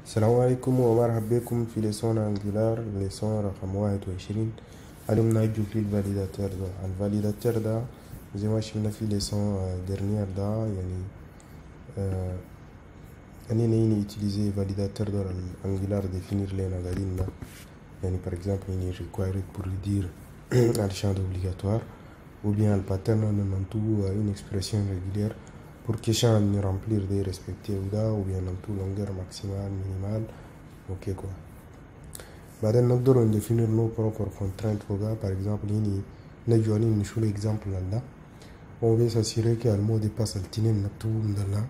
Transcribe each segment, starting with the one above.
السلام عليكم ومرحبا بكم في ليسون انجولار ليسون رقم 21. اليوم نرجو في الفاليداتور ده زي ما شفنا في ليسون dernière ده يعني اني utiliser validateur de angular définir لنا قاعدين يعني par exemple ini required pour dire un champ obligatoire ou bien le pattern en tout une expression régulière pour que champ ni remplir des respectifs ou bien en tout longueur maximale minimale ok quoi. بعدين نقدر نديفينير nos propres contraintes فوقها par exemple هنا نجوا نشوف l'exemple là on veut s'assurer que le mot de passe التنين نكتبهم ده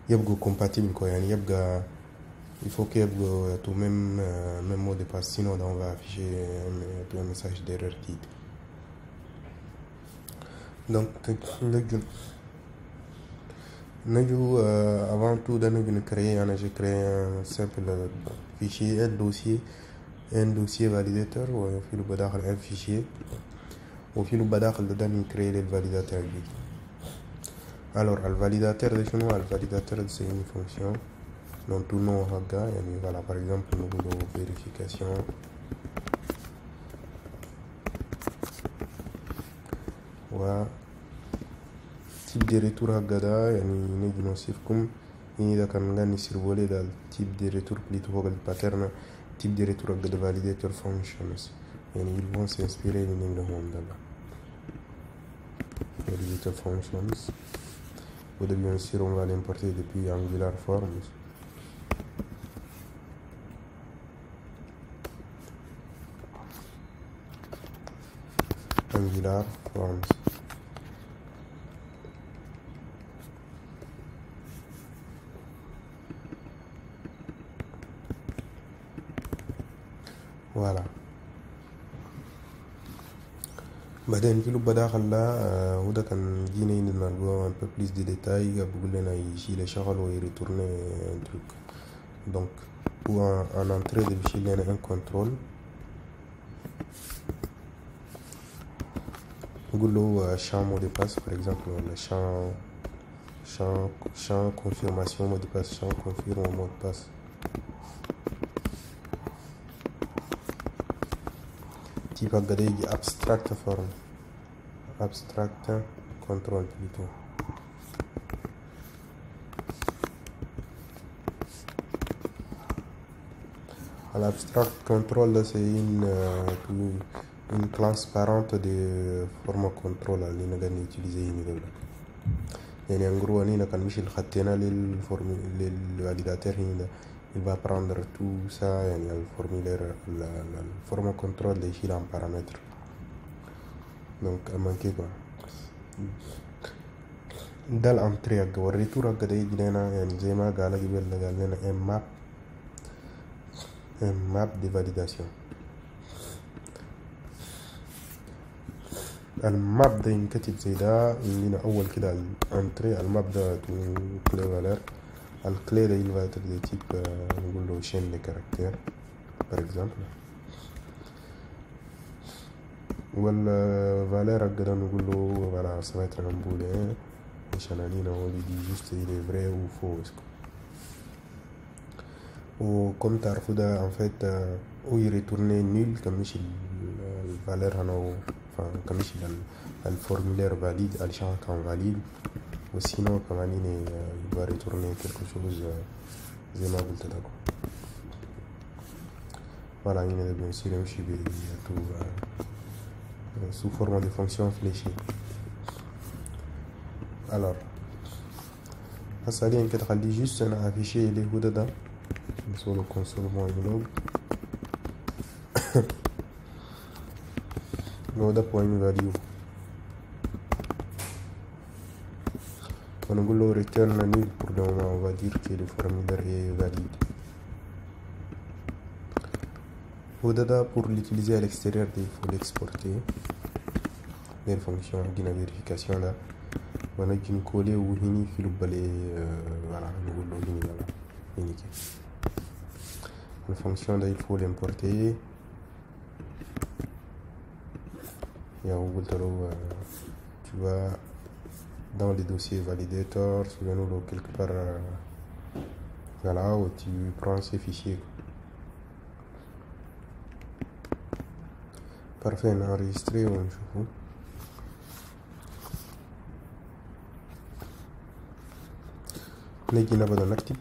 يبقوا compatible quoi يعني يبقى il faut que يبقوا tout même mot de passe sinon on va afficher un message d'erreur titre. Donc نجو avant tout de créer j'ai créé un simple fichier un dossier validateur وفي له بداخل un fichier وفي له بداخل ده créer le validateur دي. Alors le validateur de chez nous le validateur c'est une fonction dont tout nom haga yani voilà par exemple nous voulons vérification و type de retour هكذا يعني نجي نوصفكم إذا كان غني سيرفولي ده type de retour plutôt فوق الباترن type de retour هكذا validator functions يعني ils vont s'inspirer من لهم ده validator functions وده bien sûr on va l'importer depuis Angular Forms. Angular Forms. Voilà. بعدين في له بداخل لا وده كان جينا نلقى un peu plus de détails بقول لنا يشيل شغل ويريتورني un truc. Donc pour en entrée de بيشيل لنا un contrôle نقول له champ mot de passe par exemple ولا champ confirmation mot de passe champ confirme mot de passe. type هكذا يجي abstract form abstract control plutôt. L'abstract control c'est une classe parente de forme control اللي نقدر نutiliser هنا يعني en gros هنا كان مش اللي خدتنا للفاليداتور هنا il va prendre tout ça يعني le formulaire la forme contrôle de يشيل en paramètres donc à manquer quoi. ده الانتري هكا والريتور هكا ده يجي لنا يعني زي ما قال قبل قال لنا un map de validation. الماب ده ينكتب زي ده لنا اول كده الانتري الماب ده كلي فالير الكلي ده il va être de type نقول له chaîne de caractères par exemple والفالير هكذا نقول له voilà ça va être un booléen عشان علينا هو دي juste il est vrai ou faux. وكم تعرفوا ده en fait او يريتورني nul كمش الفالير هنا كمش الفورمulaire valide الشان كان valide وسينو كمان il va retourner quelque chose زي ما قلت لكم. Voilà هنا bien sûr يمشي sous forme de fonction fléchée. Alors هسا علينا كده خلي juste انا afficher اللي هو ده sur le console monologue لو ده point value ونقول له return nul pour le moment on va dire que le formulaire est valide. وده pour l'utiliser à l'extérieur il faut l'exporter les fonctions de vérification là ونجي نكولي وهني في بالي voilà نقول له هني voilà هني كده la fonction là il faut l'importer et on va tu vas dans les dossiers validator souvenez-nous quelque part voilà, où tu prends ces fichiers. Parfait, on a enregistré, on joue. نيجي نبدأ نكتب.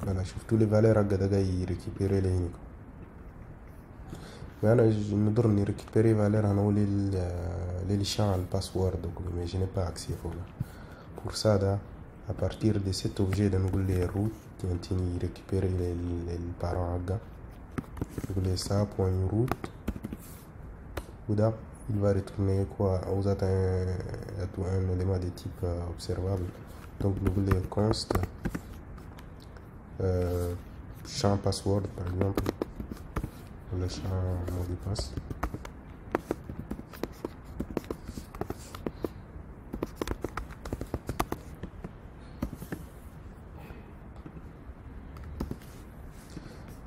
voilà, شفتوا les valeurs هقدر جاي récupérer les هنا. أنا نقدر récupérer valeur هنقول للشان الباسورد mais je n'ai pas accès pour ça là, à partir de cet objet de نقول les route تنتيني récupérer les parents هقا نقول les ça point route وده il va retourner quoi aux un élément de type observable. Donc nous voulons const champ password par exemple, le champ mot de passe.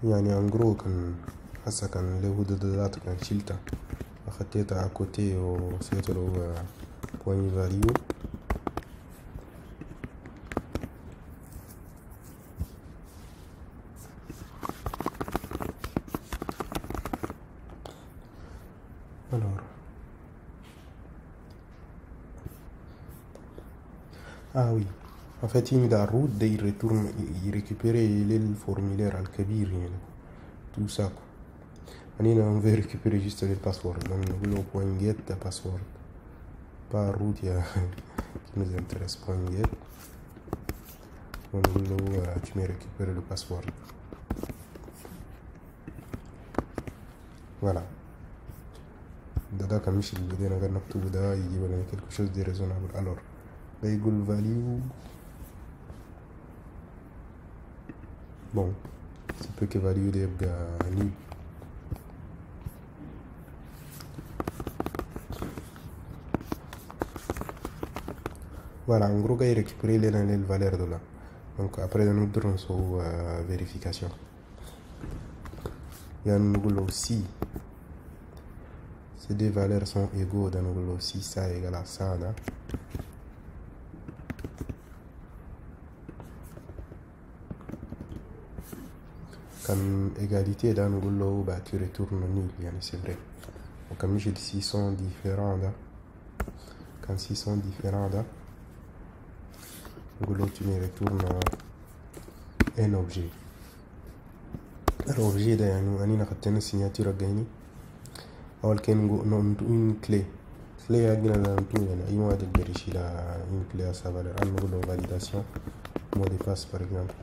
يعني en gros هسه كان له هددات كان شلتها أخدتها à côté وسيت له point value. Alors ah oui, en fait il a route il retourne il récupère le formulaire al kabir يعني tout ça quoi. On veut récupérer juste le password, donc nous point get the password, pas route qui nous intéresse, point get, on tu me récupérer le password. Voilà. Dada comme je l'ai dit, on a tout da, il y a quelque chose de raisonnable. Alors, bagel value, bon, c'est peu que value de nul. Voilà, en gros, il récupère les valeurs de là. Donc après, nous devons sur vérification. Il y a nous aussi. Ces deux valeurs sont égaux, dans nous aussi ça égale à ça là. Comme égalité dans nous bah tu retournes nul, c'est vrai. Donc comme je dis, s'ils sont différents là, quand s'ils sont différents là, tu me retournes un objet. L'objet ده يعني أنا خدتنا signature جايني أول كان une clé هجينا نتو يعني أي واحد يقدر يشيل une clé à sa valeur. أنا نقول له validation mot de passe par exemple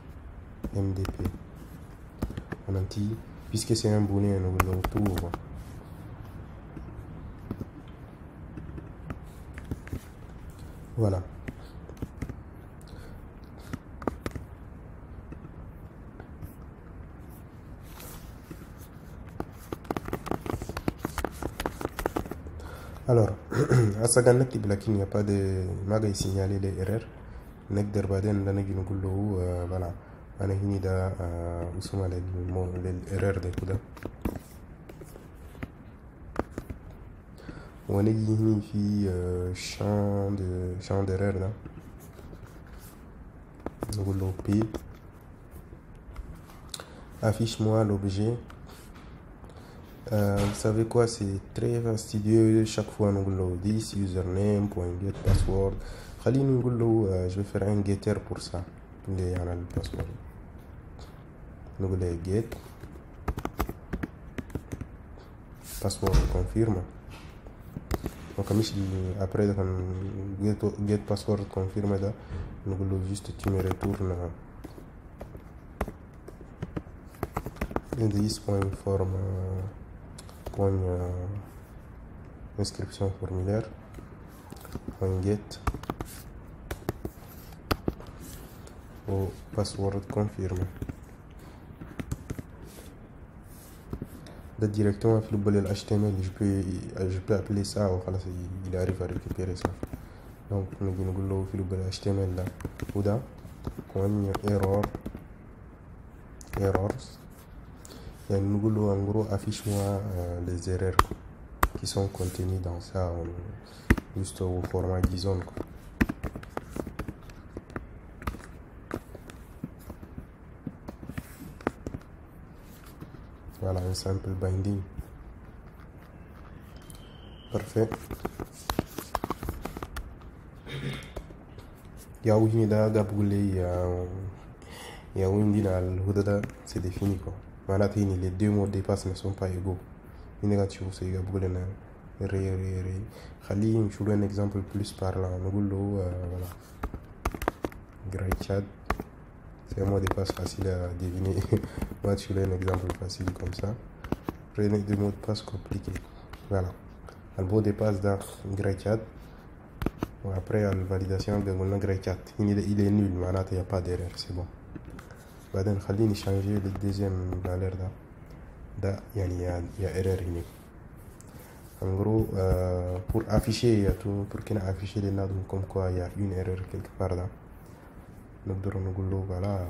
MDP on a dit puisque c'est un booléen نقول له tout voilà. Alors, à ce moment-là, il n'y a pas de maga signaler les erreurs. نقدر بعدين نجي نقول له voilà أنا هنا ده اسمه للإرر ده كده ونجي هنا في champ d'erreur ده نقول له P affiche-moi l'objet. Vous savez quoi, c'est très fastidieux. Chaque fois nous voulons this username point get password. Je vais faire un getter pour ça. Le password. Nous voulons get password confirme. Donc comme après get password confirme là, nous voulons juste tu me retournes this point form point inscription formulaire point get au password confirme. Là directement في le HTML je peux appeler ça ou il arrive à récupérer ça. Donc نجي نقول له في HTML là وده point errors. Et nous en gros affiche-moi les erreurs qui sont contenues dans ça juste au format JSON quoi. Voilà, un simple binding. Parfait. Ya oui, da gaboulé, ya oui, c'est défini quoi. Voilà, les deux mots de passe ne sont pas égaux. Négatif, c'est gaboulé na ré. Khali, je vous un exemple plus parlant. Nous voilà. Graichad, c'est un mot de passe facile à deviner. Moi, je vous un exemple facile comme ça. Prenez des mots de passe compliqués. Voilà. Le mot de passe dans Graichad. Après, la validation de mon Graichad. Il est nul, mais il n'y a pas d'erreur, c'est bon. بعدين خليني changer le deuxième valeur da il y a erreur unique. En gros, pour afficher tout, pour qu'il afficher les notes comme quoi il y a une erreur quelque part là. Nous devons voilà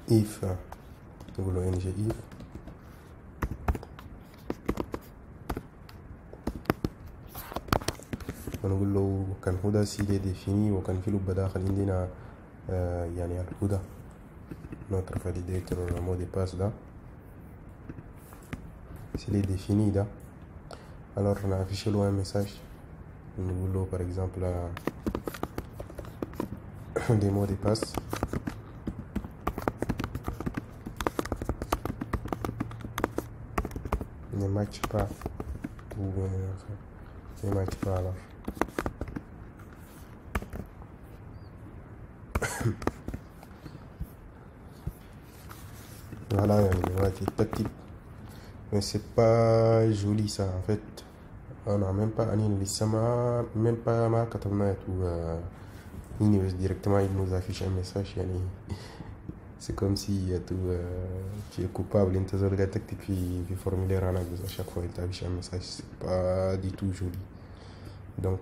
if nous allons ng if نقول له كان هدى سي défini وكان في له بداخل عندنا يعني الهدى notre validator mot de passe là s'il est défini là alors on a affiché un message nous voulons par exemple des mots de passe ne match pas ou ne match pas alors voilà, petit. Mais c'est pas joli ça en fait. On n'a même pas même pas ma directement il nous affiche un message. C'est comme si tu es coupable, puis formulaire à chaque fois il t'affiche un message. C'est pas du tout joli. Donc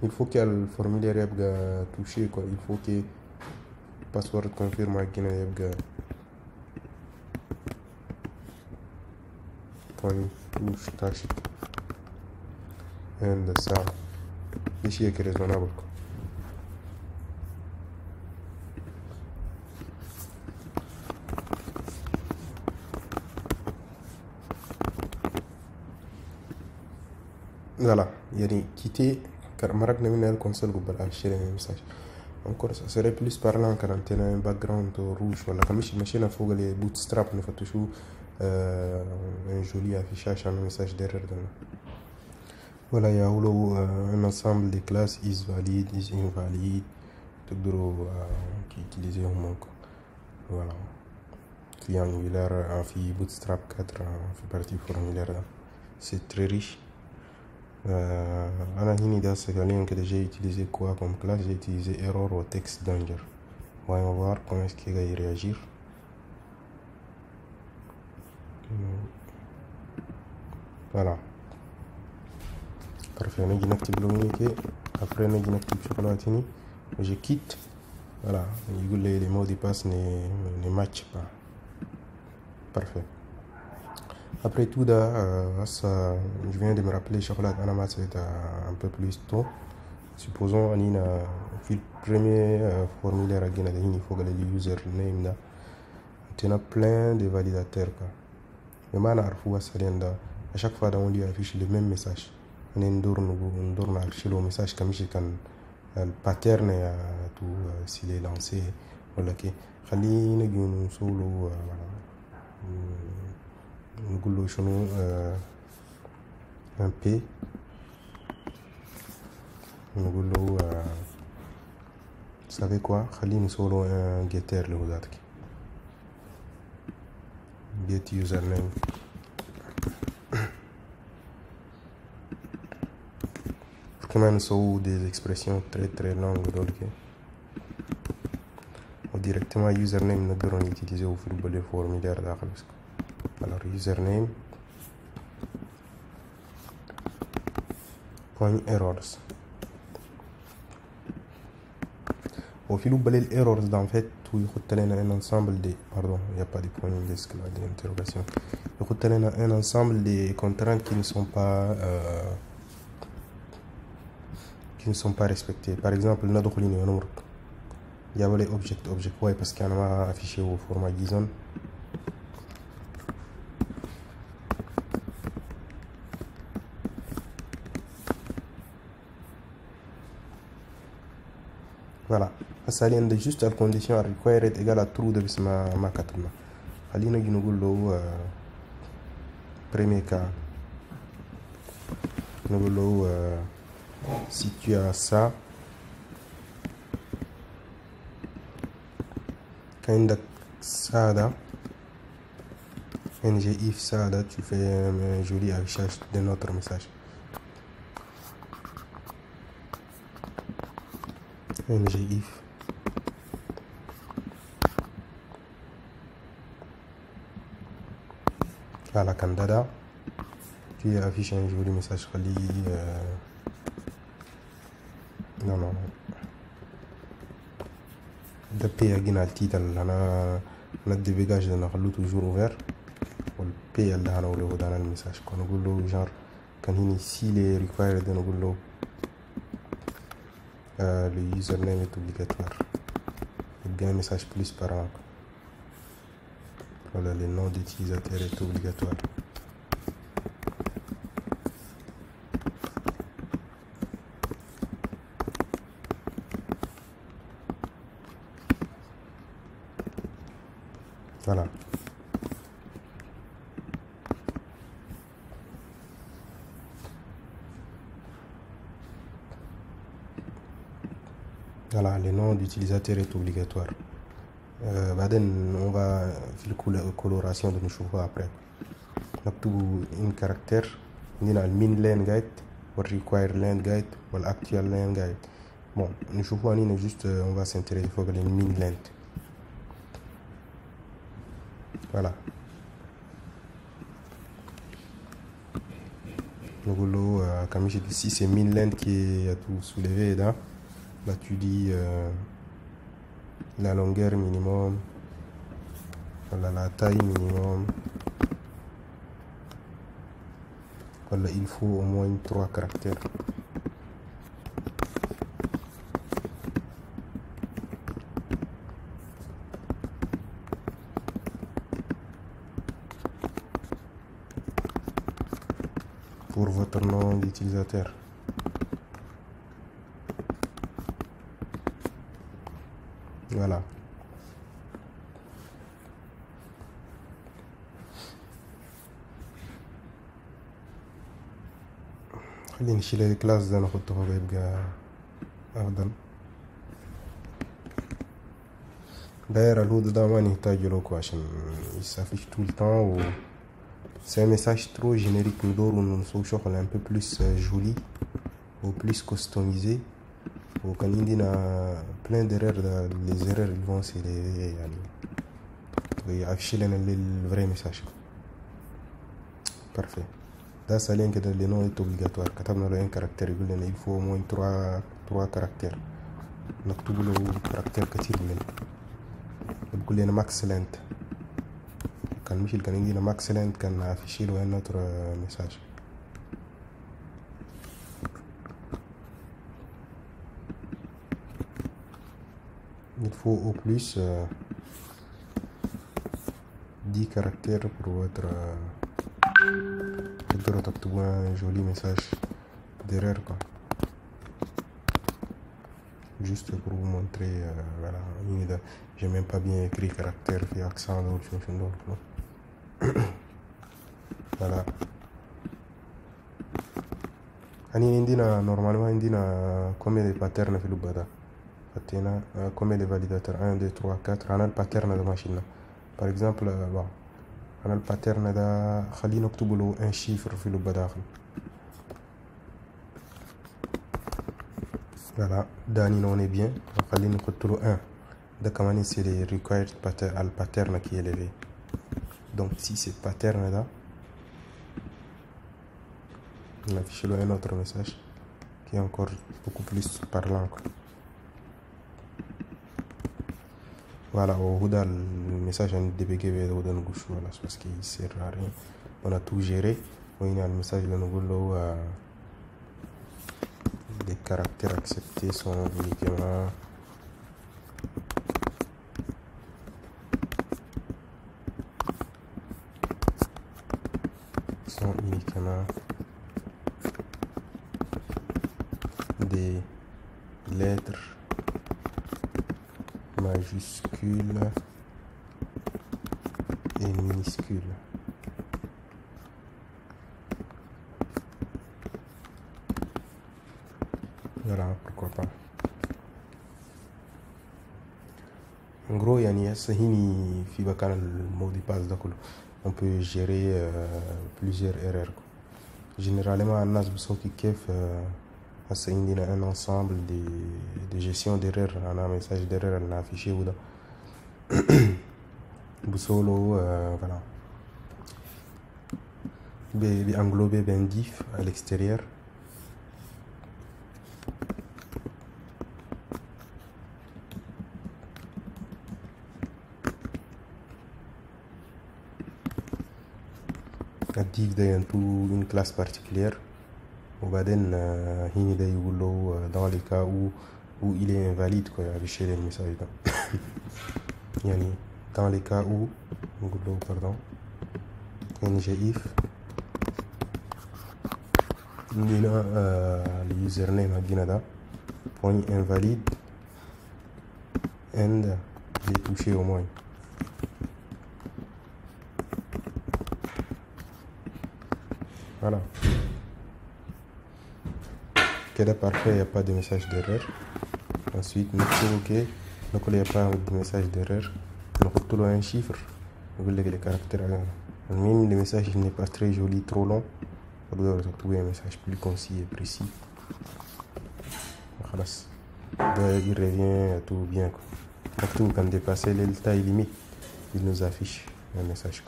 il faut que le formulaire soit touché quoi. Il faut que le password confirme point touche touch and ça c'est raisonnable quoi. Voilà, il y a des quitter car marak na min console gobal afficher un message. Encore ça serait plus parlant quand on a un background rouge wala comme si machine à fogle les bootstrap ne fait toujours un joli affichage un message derrière dedans. Voilà, il y a un ensemble de classes is valid, is invalid, tout gros qui utiliser au moins. Voilà. Triangulaire, amphi bootstrap 4 fait partie formulaire là. C'est très riche. Que j'ai utilisé quoi comme classe, j'ai utilisé error ou text danger. On va voir comment est-ce qu'il va y réagir. Voilà, parfait. Après je quitte. Voilà, les mots de passe ne matchent pas. Parfait. Après tout, ça, je viens de me rappeler, Chocolat Anamat, c'est un peu plus tôt. Supposons qu'il y a le premier formulaire, il faut que le username, il y a plein de validateurs. Mais à chaque fois, on lui affiche le même message. On affiche le message comme si le pattern tout s'il est lancé. Voilà, نقول شنو un P نقول له vous savez quoi خلينا نسولو un getter له ذاتك get username كمان نسوي des expressions très longues donc directement username نقدر نutiliser في الفورمulaire داخل. Alors username point errors. Au fil où les errors en fait tout il y a un ensemble de pardon il n'y a pas de point d'interrogation. Il y a un ensemble de contraintes qui ne sont pas respectées. Par exemple, il y a les object ouais parce qu'il y en a affiché au format JSON. Voilà, ça vient de juste la condition required égale à true de ma katana. Alina ginugullo premier cas. Nous si tu as ça, kind sada, ng if sada, tu fais un joli affichage de notre message. Ng if. Voilà, Candada, tu affiches un joli message non. Depuis le titre, on a des dégages de toujours ouvert. Le P est dans le message. Quand on genre, quand ici les required de le username est obligatoire. Il y a un message plus par an. Voilà, le nom d'utilisateur est obligatoire. Voilà. Voilà, le nom d'utilisateur est obligatoire. On va faire la coloration de nos chevaux après. On a un caractère, on a le min len guide, le require len guide, le actual len guide. Bon, nos chevaux, on juste, on va s'intéresser au min length. Voilà. Donc, comme je dis ici, c'est min length qui est tout soulevé là. Là, tu dis la longueur minimum, voilà, la taille minimum. Voilà, il faut au moins 3 caractères. Pour votre nom d'utilisateur. Voilà. خلينا نشيل هذه الكلاس ده نحطه هو يبقى أفضل. داير الهود ده ما نحتاج له عشان يسافيش tout le temps ou c'est un message trop générique. Nous devons nous choisir un peu plus joli ou plus customisé. Ou quand il y a plein d'erreurs, les erreurs ils vont s'élever et afficher le vrai message. Parfait. Là, ça vient que le nom est obligatoire. Quand on a un caractère, il faut au moins 3 caractères. نكتب له caractère كتير بقول لنا max length. كان مش كان يجينا max length كان afficher له un autre message. Il faut au plus 10 caractères pour votre un joli message d'erreur quoi. Juste pour vous montrer voilà, j'ai même pas bien écrit caractère puis accent d'autres. Voilà. Normalement combien de patterns في البدا حطينا combien de validateurs 1 2 3 4 أنا الباترن ده ماشينا par exemple bon أنا الباترن ده خلينا نكتب له un chiffre في البداخل. Voilà, Dani on est bien. خلينا نحط له 1 ده كمان c'est le required pattern qui est élevé. Donc si c'est pattern là on affiche un autre message qui est encore beaucoup plus parlant quoi. Voilà, au bout le message en débugé au dans gauche voilà parce qu'il sert à rien. On a tout géré. On a le message de nouveau les caractères acceptés sont uniquement des lettres majuscules et minuscules. Voilà, pourquoi pas. En gros, le mot de passe, on peut gérer plusieurs erreurs. Généralement, on a un ensemble de gestion d'erreurs. On a un message d'erreur on a affiché. Voilà. Englobé ben diff à l'extérieur. diff une classe particulière. Dans les cas où il est invalide, quoi, afficher les messages. Dans les cas où, pardon, ngif, le username point invalide, and les toucher au moins. Voilà. Là, parfait, il n'y a pas de message d'erreur. Ensuite, nous OK. Donc, il n'y a pas de message d'erreur. Nous avons un chiffre. Vous voyez les caractères. Même le message n'est pas très joli, trop long. Vous devez trouver un message plus concis et précis. Voilà. Il revient tout bien. Tout quand dépasser les tailles limite, il nous affiche un message.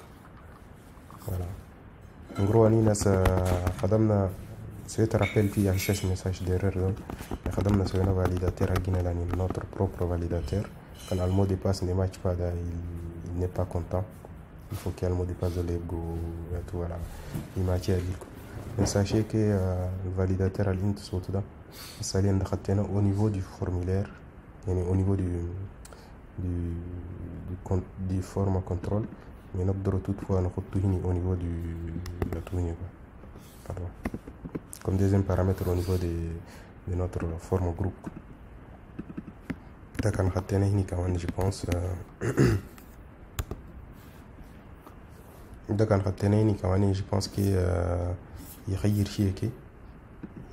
Voilà. En gros, ça te rappelle qu'il y a un message d'erreur. Nous avons un validateur, notre propre validateur. Quand le mot de passe ne matche pas, il n'est pas content. Il faut qu'il y ait le mot de passe de l'ego. Voilà. Il matche. Mais sachez que le validateur a au niveau du formulaire, au niveau du format contrôle, mais nous avons toutefois au niveau du pardon. Comme deuxième paramètre au niveau de notre forme groupe. Je pense je pense que يغير شيء كي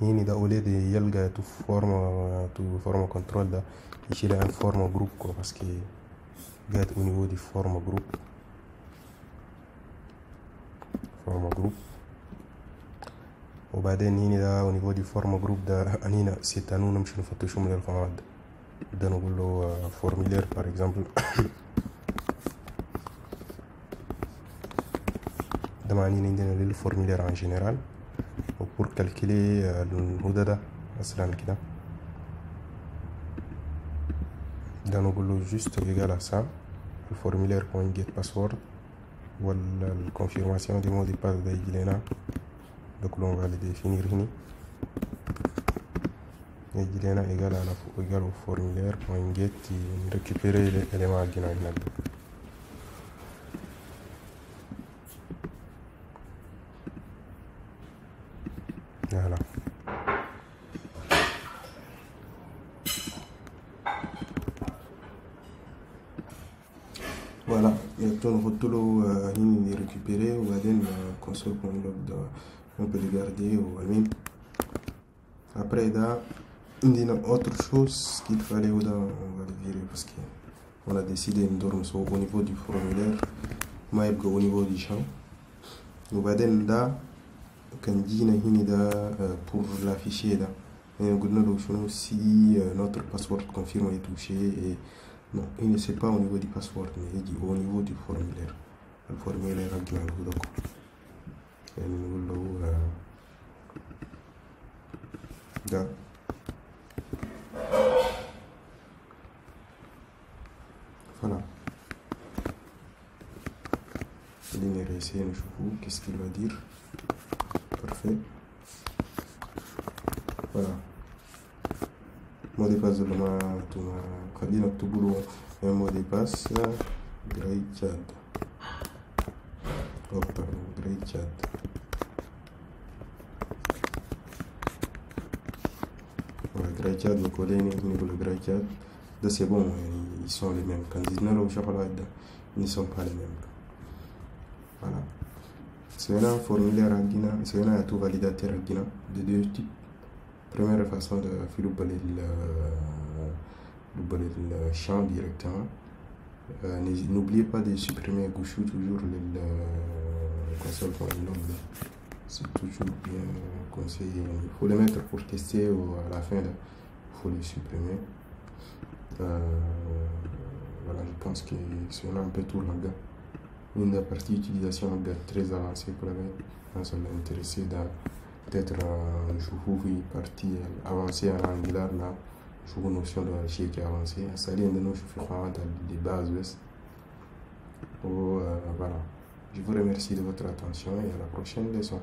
هنا ده أولاد يلقى تو فورم contrôle ده يشيل un forme groupe quoi parce que قاعد au niveau du forme groupe وبعدين هنا ده au niveau du forme groupe ده هنا سيتانو نمشي نفتشو من القواعد ده نقول له formulaire par exemple ده معناه عندنا للفورمulaire en général pour calculer الهدى ده مثلا كده ده نقول له juste égal à ça le formulaire point get password ولا الconfirmation du mot de passe ده يجي لنا donc on va le définir هنا يجي لنا égal au formulaire point get récupérer l'élément qui est là. Voilà. Voilà, et on va tout récupérer ou aller console.log on peut le garder ou même après là il y a autre chose qu'il fallait on va le virer parce que on a décidé de dormir au niveau du formulaire mais au niveau du champ on va là quand pour l'afficher là et on si notre password confirme est touché et non il ne sait pas au niveau du password mais il dit au niveau du formulaire le formulaire a gagné et nous là voilà il est réussi qu'est-ce qu'il va dire. Parfait. Voilà. Mot de passe de l'homme, tout boulot, un mot de passe, Grey Chat. Oh, pardon, Grey Chat. Graïtiad, le collègue, le Graïtiad, c'est bon, ils sont les mêmes. Quand ils ne sont pas les mêmes. Voilà. C'est un formulaire c'est un tout validateur de deux types. Première façon de faire le champ directement. N'oubliez pas de supprimer Gouchou toujours le console. C'est toujours bien conseillé. Il faut le mettre pour tester ou à la fin, il faut le supprimer. Voilà, je pense que c'est un peu tout là. Une partie utilisation très avancée pour la ça m'intéressait peut-être une partie avancée en Angular là, je une notion de l'archi qui est avancée. Ça vient de nous, je fais des bases. Voilà. Je vous remercie de votre attention et à la prochaine leçon.